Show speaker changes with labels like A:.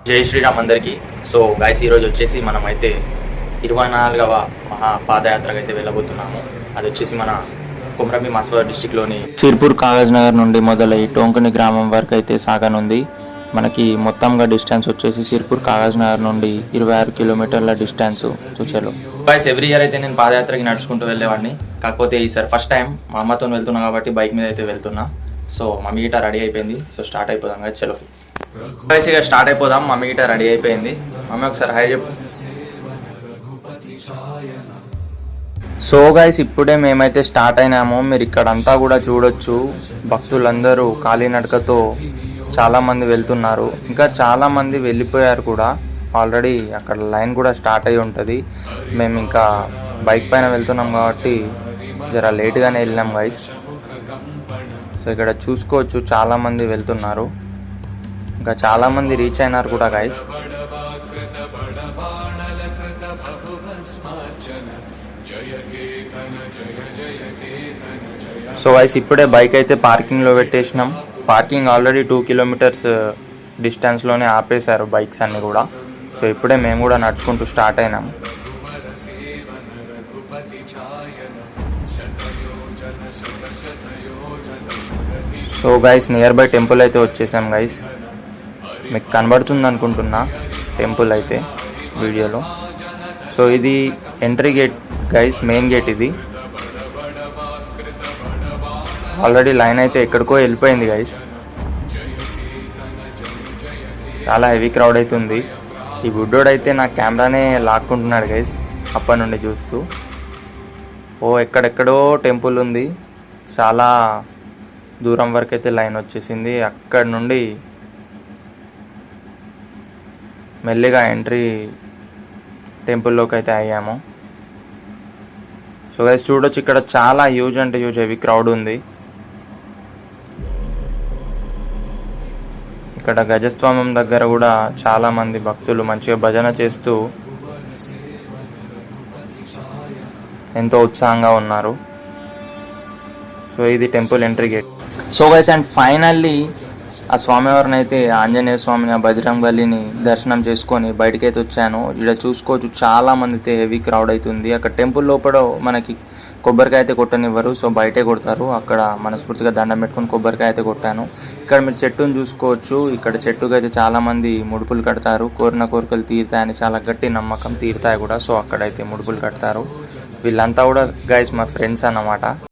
A: జై శ్రీరామ్ అందరికీ. So guys, ఈరోజు వచ్చేసి మనమైతే 24వ మహా పాదయాత్రకు అయితే వెళ్ళబోతున్నాము. అది వచ్చేసి మన కొమరంభీం ఆసిఫాబాద్ డిస్టిక్లోని సిర్పూర్ కాగజ్ నగర్ నుండి మొదలై టోంకని గ్రామం వరకు అయితే సాగనుంది. మనకి మొత్తంగా డిస్టెన్స్ వచ్చేసి సిర్పూర్ కాగజ్ నగర్ నుండి 26 కిలోమీటర్ల డిస్టెన్స్. చూచారు గైస్, ఎవ్రీ ఇయర్ అయితే నేను పాదయాత్రకి నడుచుకుంటూ వెళ్ళేవాడిని. కాకపోతే ఈసారి ఫస్ట్ టైం మా అమ్మతో వెళ్తున్నా కాబట్టి బైక్ మీద అయితే వెళ్తున్నా. సో మమ్మీ గిట రెడీ అయిపోయింది. సో స్టార్ట్ అయిపోదాం కదా. చలో గైస్, ఇక స్టార్ట్ అయిపోదాం. మమ్మీ గిట రెడీ అయిపోయింది. మమ్మీ ఒకసారి హాయ్ చెప్పు. సో గైస్, ఇప్పుడే మేమైతే స్టార్ట్ అయినాము. మీరు ఇక్కడంతా కూడా చూడొచ్చు. భక్తులందరూ కాలినడకతో చాలామంది వెళ్తున్నారు. ఇంకా చాలామంది వెళ్ళిపోయారు కూడా. ఆల్రెడీ అక్కడ లైన్ కూడా స్టార్ట్ అయి ఉంటుంది. మేము ఇంకా బైక్ పైన వెళ్తున్నాం కాబట్టి జర లేట్గానే వెళ్ళినాం గైస్. సో ఇక్కడ చూసుకోవచ్చు, చాలామంది వెళ్తున్నారు. ఇంకా చాలామంది రీచ్ అయినారు కూడా గైస్. సో గైస్, ఇప్పుడే బైక్ అయితే పార్కింగ్లో పెట్టేసినాం. పార్కింగ్ ఆల్రెడీ 2 కిలోమీటర్స్ డిస్టెన్స్లోనే ఆపేశారు బైక్స్ అన్నీ కూడా. సో ఇప్పుడే మేము కూడా నడుచుకుంటూ స్టార్ట్ అయినాం. So guys, near by temple అయితే వచ్చేసాం గైస్. మీకు కనబడుతుంది అనుకుంటున్నా టెంపుల్ అయితే వీడియోలో. సో ఇది entry gate guys, main gate ఇది. ఆల్రెడీ లైన్ అయితే ఎక్కడికో వెళ్ళిపోయింది గైస్. చాలా హెవీ క్రౌడ్ అవుతుంది. ఈ బుడ్డోడు అయితే నా కెమెరానే లాక్కుంటున్నాడు గైస్ అప్పటి నుండి చూస్తూ. ఓ ఎక్కడెక్కడో టెంపుల్ ఉంది. చాలా దూరం వరకు అయితే లైన్ వచ్చేసింది. అక్కడి నుండి మెల్లిగా ఎంట్రీ టెంపుల్లోకి అయితే అయ్యాము. సో గైస్ చూడొచ్చు, ఇక్కడ చాలా హ్యూజ్ అంటే హ్యూజ్ హెవీ క్రౌడ్ ఉంది. ఇక్కడ గజస్వామ్యం దగ్గర కూడా చాలామంది భక్తులు మంచిగా భజన చేస్తూ ఎంతో ఉత్సాహంగా ఉన్నారు. సో ఇది temple entry gate. So guys, and finally ఆ స్వామివారిని అయితే ఆంజనేయ స్వామిని, ఆ బజరంగ్ బలిని దర్శనం చేసుకొని బయటకైతే వచ్చాను. ఇక్కడ చూసుకోవచ్చు, చాలామంది అయితే హెవీ క్రౌడ్ అవుతుంది. అక్కడ టెంపుల్ లోపల మనకి కొబ్బరికాయ అయితే కొట్టనివ్వరు. సో బయటే కొడతారు. అక్కడ మనస్ఫూర్తిగా దండం పెట్టుకుని కొబ్బరికాయ అయితే కొట్టాను. ఇక్కడ మీరు చెట్టును చూసుకోవచ్చు. ఇక్కడ చెట్టుకు అయితే చాలామంది ముడుపులు కడతారు. కోరిన కోరికలు తీరుతాయని చాలా గట్టి నమ్మకం. తీరుతాయి కూడా. సో అక్కడైతే ముడుపులు కడతారు. వీళ్ళంతా కూడా గైస్ మా ఫ్రెండ్స్ అన్నమాట.